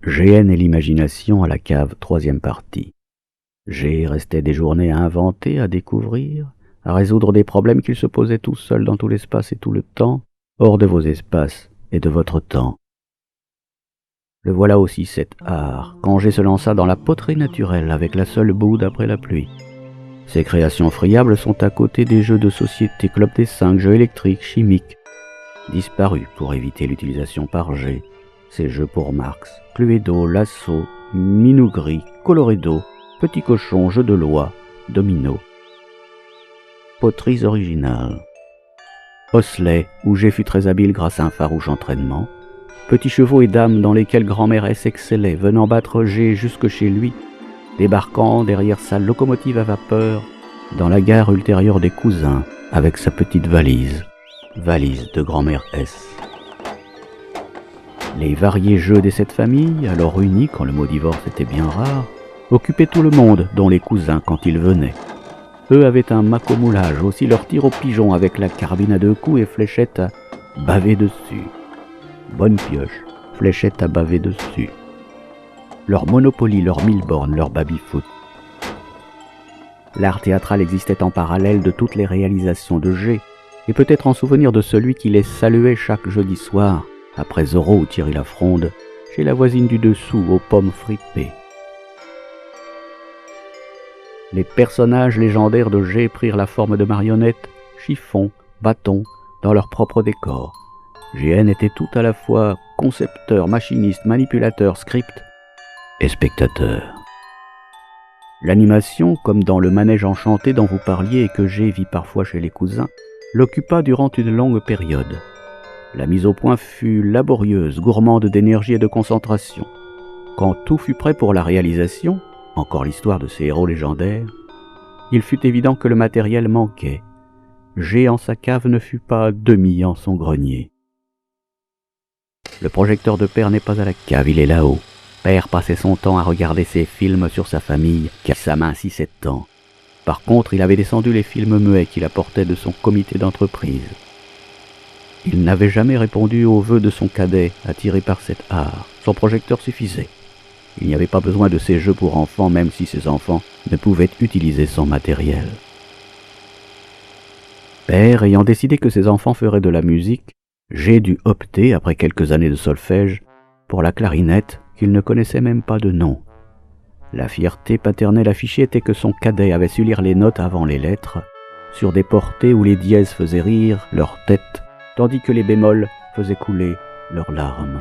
GN et l'imagination à la cave, troisième partie. G restait des journées à inventer, à découvrir, à résoudre des problèmes qu'il se posait tout seul dans tout l'espace et tout le temps, hors de vos espaces et de votre temps. Le voilà aussi cet art, quand G se lança dans la poterie naturelle avec la seule boue d'après la pluie. Ses créations friables sont à côté des jeux de société, club des 5, jeux électriques, chimiques, disparus pour éviter l'utilisation par G. Ces jeux pour Marx, Cluedo, Lasso, Minou Gris, Coloredo, Petit Cochon, Jeux de loi, Domino. Poteries originales. Osselet, où G fut très habile grâce à un farouche entraînement. Petits chevaux et dames dans lesquels grand-mère S excellait, venant battre G jusque chez lui, débarquant derrière sa locomotive à vapeur, dans la gare ultérieure des cousins, avec sa petite valise de grand-mère S. Les variés jeux des 7 familles, alors unis quand le mot divorce était bien rare, occupaient tout le monde, dont les cousins quand ils venaient. Eux avaient un macomoulage, aussi leur tir au pigeon avec la carabine à 2 coups et fléchette à baver dessus. Bonne pioche, fléchette à baver dessus. Leur Monopoly, leur Milborn, leur baby-foot. L'art théâtral existait en parallèle de toutes les réalisations de G, et peut-être en souvenir de celui qui les saluait chaque jeudi soir, après Zorro ou Thierry Lafronde, chez la voisine du dessous aux pommes fripées. Les personnages légendaires de G prirent la forme de marionnettes, chiffons, bâtons, dans leur propre décor. GN était tout à la fois concepteur, machiniste, manipulateur, script et spectateur. L'animation, comme dans le manège enchanté dont vous parliez et que G vit parfois chez les cousins, l'occupa durant une longue période. La mise au point fut laborieuse, gourmande d'énergie et de concentration. Quand tout fut prêt pour la réalisation, encore l'histoire de ces héros légendaires, il fut évident que le matériel manquait. G en sa cave ne fut pas demi en son grenier. Le projecteur de Père n'est pas à la cave, il est là-haut. Père passait son temps à regarder ses films sur sa famille, qui s'amincissait tant. Par contre, il avait descendu les films muets qu'il apportait de son comité d'entreprise. Il n'avait jamais répondu aux vœux de son cadet, attiré par cet art. Son projecteur suffisait. Il n'y avait pas besoin de ces jeux pour enfants, même si ces enfants ne pouvaient utiliser son matériel. Père, ayant décidé que ses enfants feraient de la musique, G dut opter, après quelques années de solfège, pour la clarinette qu'il ne connaissait même pas de nom. La fierté paternelle affichée était que son cadet avait su lire les notes avant les lettres, sur des portées où les dièses faisaient rire leur tête, tandis que les bémols faisaient couler leurs larmes.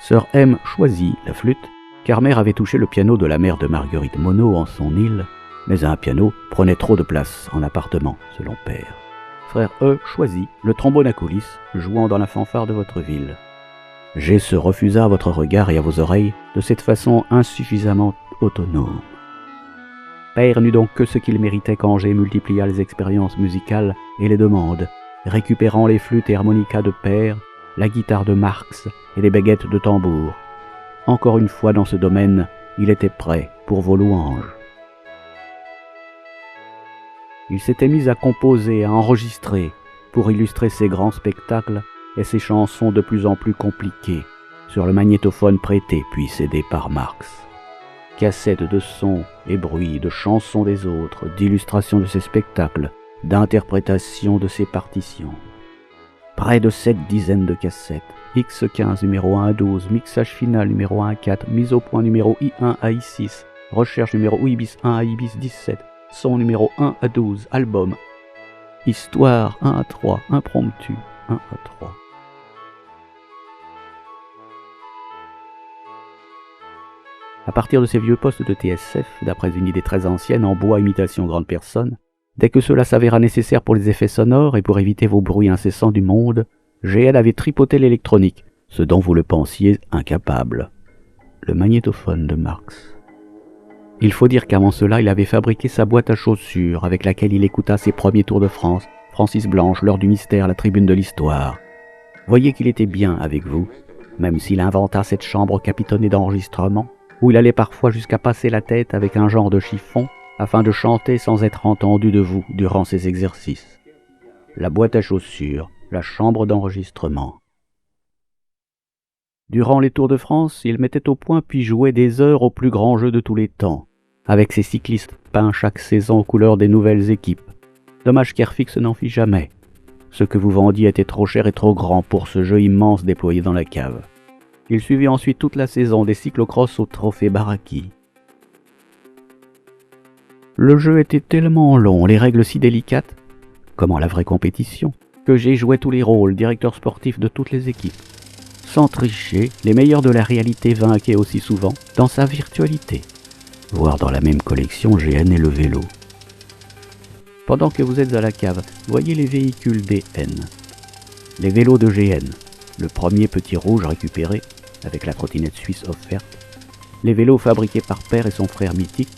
Sœur M choisit la flûte, car mère avait touché le piano de la mère de Marguerite Monod en son île, mais un piano prenait trop de place en appartement, selon père. Frère E choisit le trombone à coulisses, jouant dans la fanfare de votre ville. G se refusa à votre regard et à vos oreilles de cette façon insuffisamment autonome. Père n'eut donc que ce qu'il méritait quand G multiplia les expériences musicales et les demandes, récupérant les flûtes et harmonicas de père, la guitare de Marx et les baguettes de tambour. Encore une fois dans ce domaine, il était prêt pour vos louanges. Il s'était mis à composer, à enregistrer, pour illustrer ses grands spectacles et ses chansons de plus en plus compliquées, sur le magnétophone prêté puis cédé par Marx. Cassettes de sons et bruits, de chansons des autres, d'illustrations de ses spectacles, d'interprétations de ses partitions. Près de 7 dizaines de cassettes, X15 numéro 1 à 12, mixage final numéro 1 à 4, mise au point numéro I1 à I6, recherche numéro IBIS 1 à IBIS 17, son numéro 1 à 12, album, histoire 1 à 3, impromptu 1 à 3. À partir de ces vieux postes de TSF, d'après une idée très ancienne en bois imitation grande personne, dès que cela s'avéra nécessaire pour les effets sonores et pour éviter vos bruits incessants du monde, GL avait tripoté l'électronique, ce dont vous le pensiez incapable. Le magnétophone de Marx. Il faut dire qu'avant cela, il avait fabriqué sa boîte à chaussures avec laquelle il écouta ses premiers Tours de France, Francis Blanche, l'heure du mystère, la tribune de l'histoire. Voyez qu'il était bien avec vous, même s'il inventa cette chambre capitonnée d'enregistrements, où il allait parfois jusqu'à passer la tête avec un genre de chiffon, afin de chanter sans être entendu de vous durant ses exercices. La boîte à chaussures, la chambre d'enregistrement. Durant les Tours de France, il mettait au point puis jouait des heures au plus grand jeu de tous les temps, avec ses cyclistes peints chaque saison aux couleurs des nouvelles équipes. Dommage qu'Airfix n'en fit jamais. Ce que vous vendiez était trop cher et trop grand pour ce jeu immense déployé dans la cave. Il suivit ensuite toute la saison des cyclocross au trophée Baraki. Le jeu était tellement long, les règles si délicates, comme en la vraie compétition, que j'ai joué tous les rôles, directeur sportif de toutes les équipes. Sans tricher, les meilleurs de la réalité vainquaient aussi souvent dans sa virtualité, voire dans la même collection GN et le vélo. Pendant que vous êtes à la cave, voyez les véhicules DN. Les vélos de GN, le premier petit rouge récupéré, avec la trottinette suisse offerte, les vélos fabriqués par Père et son frère mythique,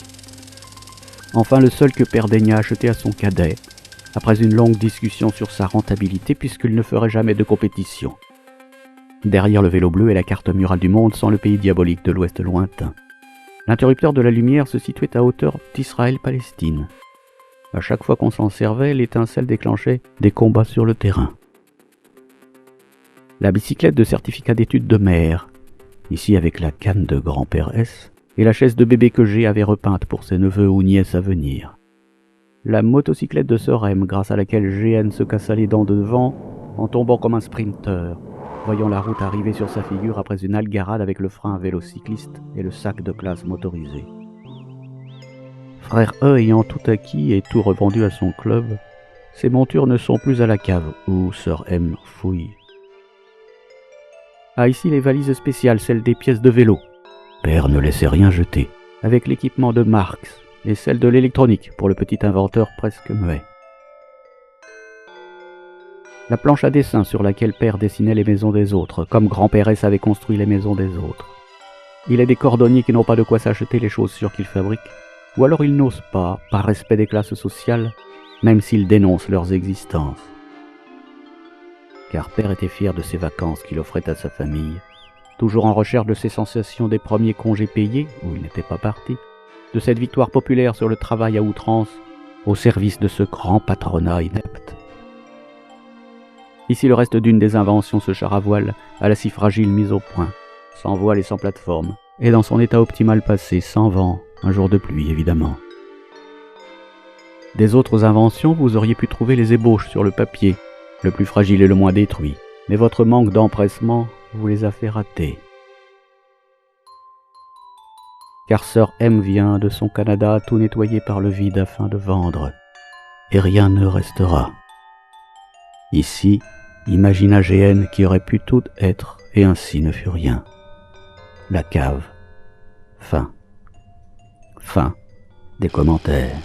enfin le seul que Père daigna acheter à son cadet, après une longue discussion sur sa rentabilité puisqu'il ne ferait jamais de compétition. Derrière le vélo bleu est la carte murale du monde sans le pays diabolique de l'Ouest lointain. L'interrupteur de la lumière se situait à hauteur d'Israël-Palestine. À chaque fois qu'on s'en servait, l'étincelle déclenchait des combats sur le terrain. La bicyclette de certificat d'études de mer, ici avec la canne de grand-père S, et la chaise de bébé que G avait repeinte pour ses neveux ou nièces à venir. La motocyclette de Sœur M, grâce à laquelle GN se cassa les dents devant en tombant comme un sprinter, voyant la route arriver sur sa figure après une algarade avec le frein à vélo cycliste et le sac de classe motorisé. Frère E ayant tout acquis et tout revendu à son club, ses montures ne sont plus à la cave où Sœur M fouille. Ah, ici les valises spéciales, celles des pièces de vélo. Père ne laissait rien jeter, avec l'équipement de Marx et celle de l'électronique pour le petit inventeur presque muet. La planche à dessin sur laquelle Père dessinait les maisons des autres, comme grand-père S avait construit les maisons des autres. Il est des cordonniers qui n'ont pas de quoi s'acheter les chaussures qu'ils fabriquent, ou alors ils n'osent pas, par respect des classes sociales, même s'ils dénoncent leurs existences. Car Père était fier de ses vacances qu'il offrait à sa famille, toujours en recherche de ses sensations des premiers congés payés, où il n'était pas parti, de cette victoire populaire sur le travail à outrance, au service de ce grand patronat inepte. Ici le reste d'une des inventions, ce char à voile, à la si fragile mise au point, sans voile et sans plateforme, et dans son état optimal passé, sans vent, un jour de pluie évidemment. Des autres inventions, vous auriez pu trouver les ébauches sur le papier, le plus fragile et le moins détruit, mais votre manque d'empressement vous les a fait rater. Car Sœur M vient de son Canada tout nettoyer par le vide afin de vendre, et rien ne restera. Ici, imagine un GN qui aurait pu tout être, et ainsi ne fut rien. La cave. Fin. Fin des commentaires.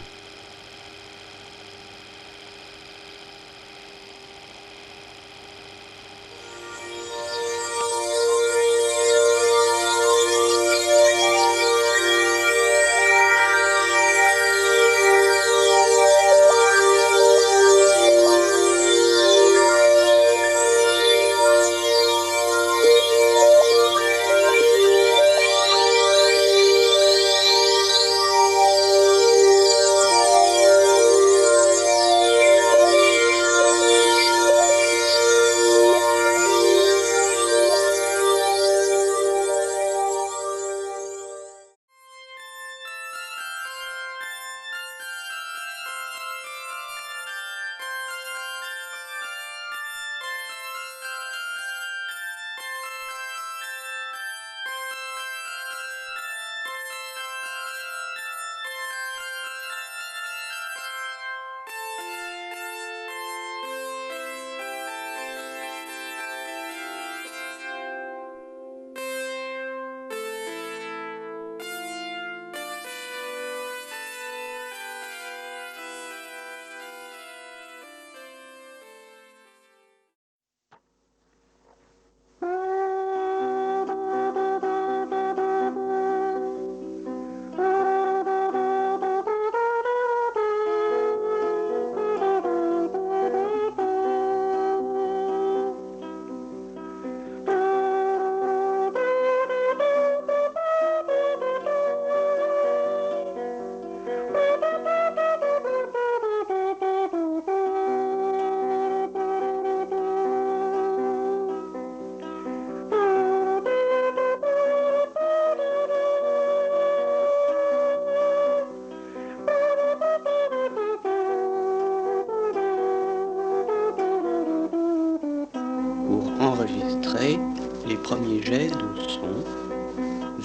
premiers jets de son,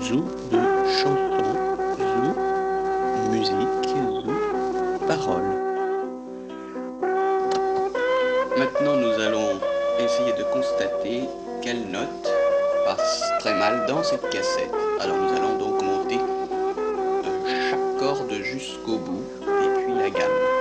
zou de chanson, zou musique, zou parole. Maintenant nous allons essayer de constater quelle note passe très mal dans cette cassette. Alors nous allons donc monter chaque corde jusqu'au bout et puis la gamme.